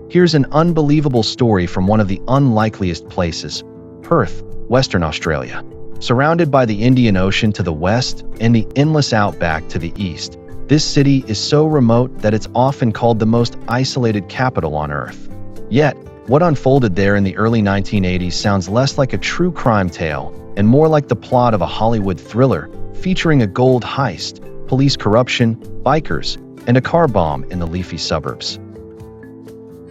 Here's an unbelievable story from one of the unlikeliest places, Perth, Western Australia. Surrounded by the Indian Ocean to the west and the endless outback to the east, this city is so remote that it's often called the most isolated capital on Earth. Yet, what unfolded there in the early 1980s sounds less like a true crime tale and more like the plot of a Hollywood thriller featuring a gold heist, police corruption, bikers, and a car bomb in the leafy suburbs.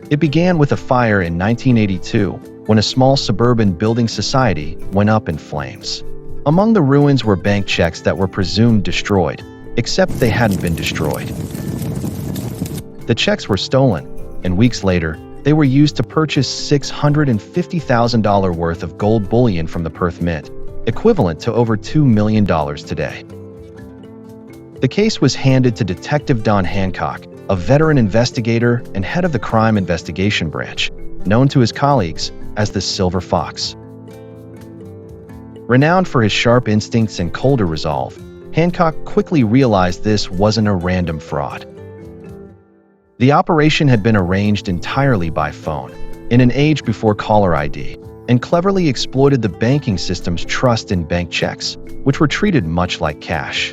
It began with a fire in 1982 when a small suburban building society went up in flames. Among the ruins were bank checks that were presumed destroyed, except they hadn't been destroyed. The checks were stolen, and weeks later, they were used to purchase $650,000 worth of gold bullion from the Perth Mint, equivalent to over $2 million today. The case was handed to Detective Don Hancock, a veteran investigator and head of the Crime Investigation Branch, known to his colleagues as the Silver Fox. Renowned for his sharp instincts and colder resolve, Hancock quickly realized this wasn't a random fraud. The operation had been arranged entirely by phone, in an age before caller ID, and cleverly exploited the banking system's trust in bank checks, which were treated much like cash.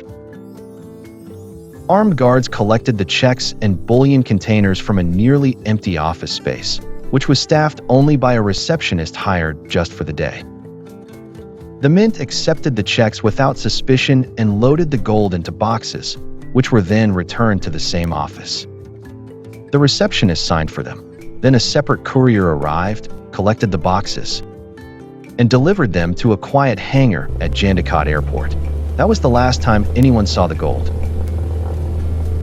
Armed guards collected the checks and bullion containers from a nearly empty office space, which was staffed only by a receptionist hired just for the day. The Mint accepted the checks without suspicion and loaded the gold into boxes, which were then returned to the same office. The receptionist signed for them. Then a separate courier arrived, collected the boxes, and delivered them to a quiet hangar at Jandakot Airport. That was the last time anyone saw the gold.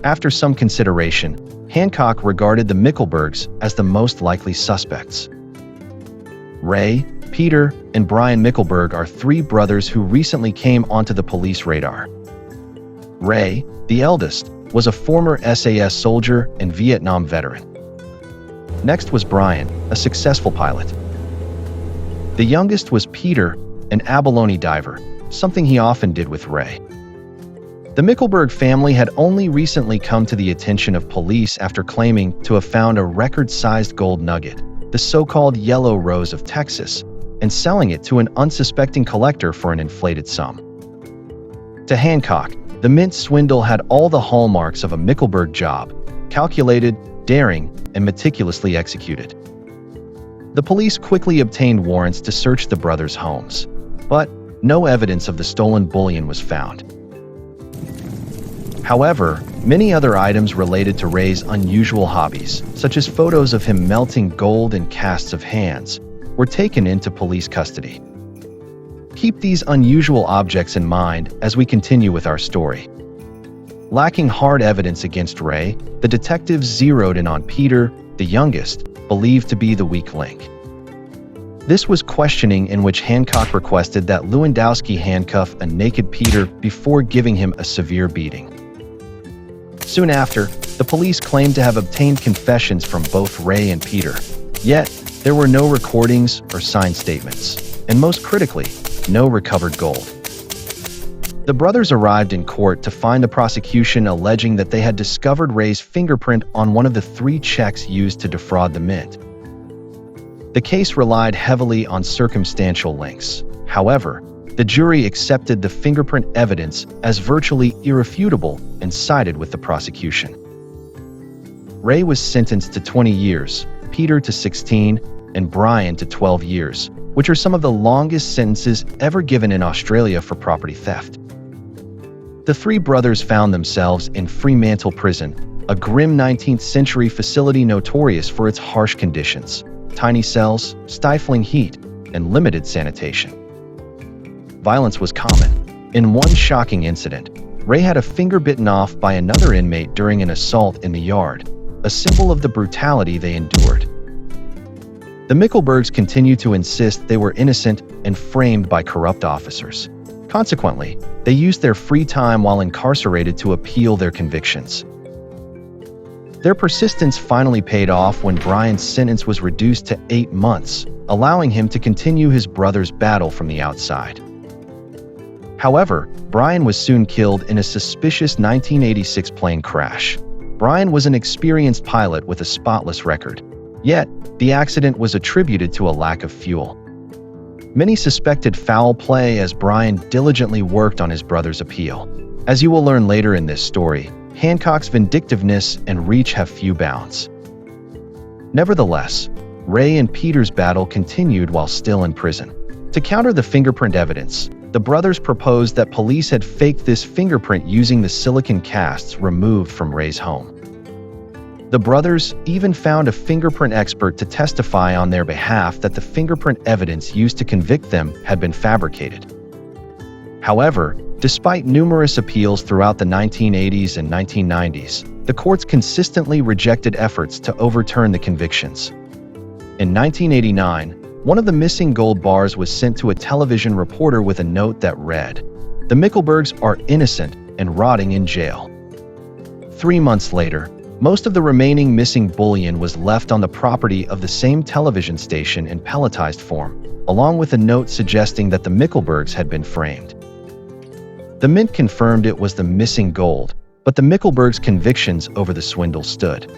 After some consideration, Hancock regarded the Micklebergs as the most likely suspects. Ray, Peter, and Brian Mickleberg are three brothers who recently came onto the police radar. Ray, the eldest, was a former SAS soldier and Vietnam veteran. Next was Brian, a successful pilot. The youngest was Peter, an abalone diver, something he often did with Ray. The Mickleberg family had only recently come to the attention of police after claiming to have found a record-sized gold nugget, the so-called Yellow Rose of Texas, and selling it to an unsuspecting collector for an inflated sum. To Hancock, the Mint Swindle had all the hallmarks of a Mickleberg job: calculated, daring, and meticulously executed. The police quickly obtained warrants to search the brothers' homes, but no evidence of the stolen bullion was found. However, many other items related to Ray's unusual hobbies, such as photos of him melting gold and casts of hands, were taken into police custody. Keep these unusual objects in mind as we continue with our story. Lacking hard evidence against Ray, the detectives zeroed in on Peter, the youngest, believed to be the weak link. This was questioning in which Hancock requested that Lewandowski handcuff a naked Peter before giving him a severe beating. Soon after, the police claimed to have obtained confessions from both Ray and Peter. Yet, there were no recordings or signed statements, and most critically, no recovered gold. The brothers arrived in court to find the prosecution alleging that they had discovered Ray's fingerprint on one of the 3 checks used to defraud the Mint. The case relied heavily on circumstantial links. However, the jury accepted the fingerprint evidence as virtually irrefutable and sided with the prosecution. Ray was sentenced to 20 years, Peter to 16, and Brian to 12 years, which are some of the longest sentences ever given in Australia for property theft. The 3 brothers found themselves in Fremantle Prison, a grim 19th-century facility notorious for its harsh conditions: tiny cells, stifling heat, and limited sanitation. Violence was common. In one shocking incident, Ray had a finger bitten off by another inmate during an assault in the yard, a symbol of the brutality they endured. The Micklebergs continued to insist they were innocent and framed by corrupt officers. Consequently, they used their free time while incarcerated to appeal their convictions. Their persistence finally paid off when Brian's sentence was reduced to 8 months, allowing him to continue his brother's battle from the outside. However, Brian was soon killed in a suspicious 1986 plane crash. Brian was an experienced pilot with a spotless record. Yet, the accident was attributed to a lack of fuel. Many suspected foul play as Brian diligently worked on his brother's appeal. As you will learn later in this story, Hancock's vindictiveness and reach have few bounds. Nevertheless, Ray and Peter's battle continued while still in prison. To counter the fingerprint evidence, the brothers proposed that police had faked this fingerprint using the silicon casts removed from Ray's home. The brothers even found a fingerprint expert to testify on their behalf that the fingerprint evidence used to convict them had been fabricated. However, despite numerous appeals throughout the 1980s and 1990s, the courts consistently rejected efforts to overturn the convictions. In 1989, one of the missing gold bars was sent to a television reporter with a note that read, "The Micklebergs are innocent and rotting in jail." 3 months later, most of the remaining missing bullion was left on the property of the same television station in pelletized form, along with a note suggesting that the Micklebergs had been framed. The Mint confirmed it was the missing gold, but the Micklebergs' convictions over the swindle stood.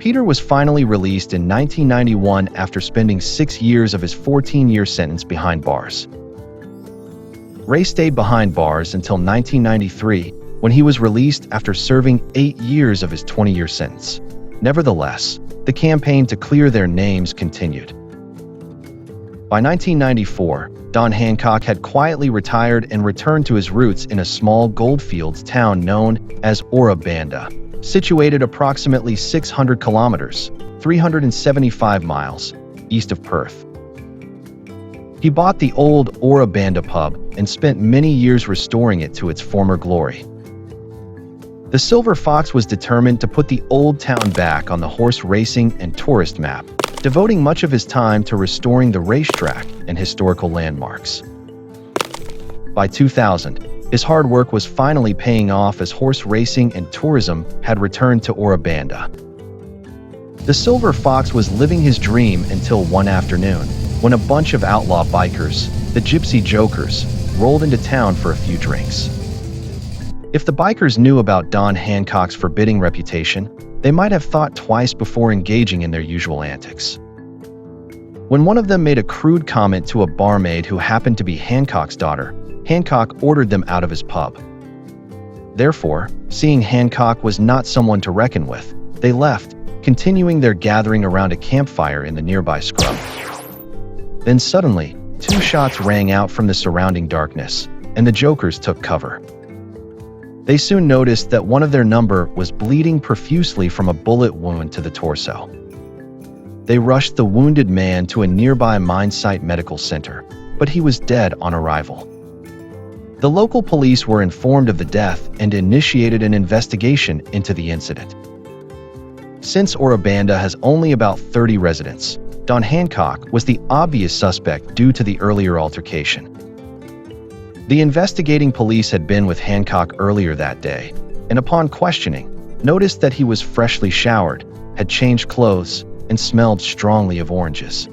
Peter was finally released in 1991 after spending 6 years of his 14-year sentence behind bars. Ray stayed behind bars until 1993, when he was released after serving 8 years of his 20-year sentence. Nevertheless, the campaign to clear their names continued. By 1994, Don Hancock had quietly retired and returned to his roots in a small goldfields town known as Ora Banda, situated approximately 600 kilometers, 375 miles, east of Perth. He bought the old Ora Banda pub and spent many years restoring it to its former glory. The Silver Fox was determined to put the old town back on the horse racing and tourist map, devoting much of his time to restoring the racetrack and historical landmarks. By 2000, his hard work was finally paying off as horse racing and tourism had returned to Ora Banda. The Silver Fox was living his dream until one afternoon, when a bunch of outlaw bikers, the Gypsy Jokers, rolled into town for a few drinks. If the bikers knew about Don Hancock's forbidding reputation, they might have thought twice before engaging in their usual antics. When one of them made a crude comment to a barmaid who happened to be Hancock's daughter, Hancock ordered them out of his pub. Therefore, seeing Hancock was not someone to reckon with, they left, continuing their gathering around a campfire in the nearby scrub. Then suddenly, 2 shots rang out from the surrounding darkness, and the Jokers took cover. They soon noticed that one of their number was bleeding profusely from a bullet wound to the torso. They rushed the wounded man to a nearby mine site medical center, but he was dead on arrival. The local police were informed of the death and initiated an investigation into the incident. Since Ora Banda has only about 30 residents, Don Hancock was the obvious suspect due to the earlier altercation. The investigating police had been with Hancock earlier that day, and upon questioning, noticed that he was freshly showered, had changed clothes, and smelled strongly of oranges.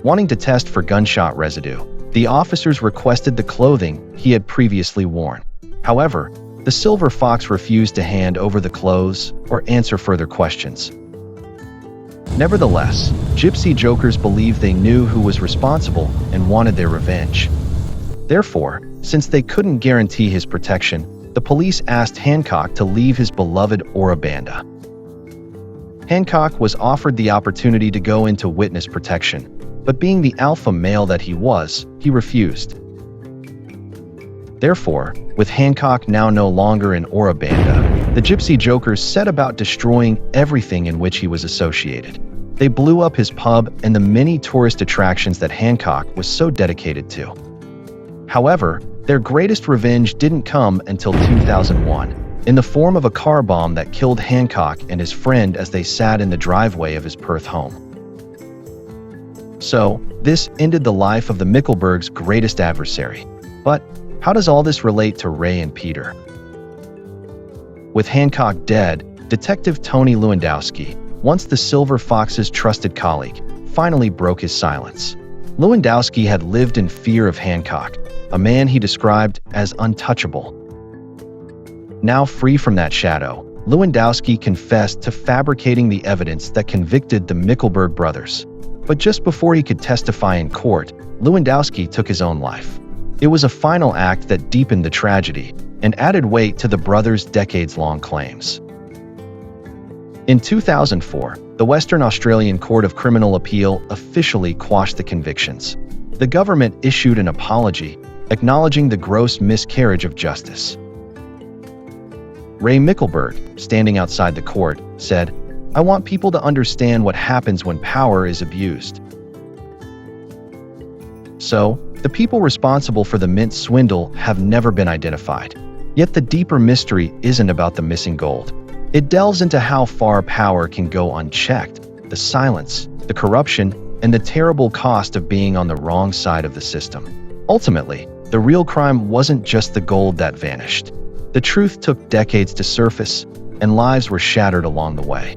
Wanting to test for gunshot residue, the officers requested the clothing he had previously worn. However, the Silver Fox refused to hand over the clothes or answer further questions. Nevertheless, Gypsy Jokers believed they knew who was responsible and wanted their revenge. Therefore, since they couldn't guarantee his protection, the police asked Hancock to leave his beloved Ora Banda. Hancock was offered the opportunity to go into witness protection, but being the alpha male that he was, he refused. Therefore, with Hancock now no longer in Ora Banda, the Gypsy Jokers set about destroying everything in which he was associated. They blew up his pub and the many tourist attractions that Hancock was so dedicated to. However, their greatest revenge didn't come until 2001, in the form of a car bomb that killed Hancock and his friend as they sat in the driveway of his Perth home. So, this ended the life of the Micklebergs' greatest adversary. But how does all this relate to Ray and Peter? With Hancock dead, Detective Tony Lewandowski, once the Silver Fox's trusted colleague, finally broke his silence. Lewandowski had lived in fear of Hancock, a man he described as untouchable. Now free from that shadow, Lewandowski confessed to fabricating the evidence that convicted the Mickleberg brothers. But just before he could testify in court, Lewandowski took his own life. It was a final act that deepened the tragedy and added weight to the brothers' decades-long claims. In 2004, the Western Australian Court of Criminal Appeal officially quashed the convictions. The government issued an apology, acknowledging the gross miscarriage of justice. Ray Mickleberg, standing outside the court, said, "I want people to understand what happens when power is abused." So, the people responsible for the Mint Swindle have never been identified. Yet the deeper mystery isn't about the missing gold. It delves into how far power can go unchecked, the silence, the corruption, and the terrible cost of being on the wrong side of the system. Ultimately, the real crime wasn't just the gold that vanished. The truth took decades to surface, and lives were shattered along the way.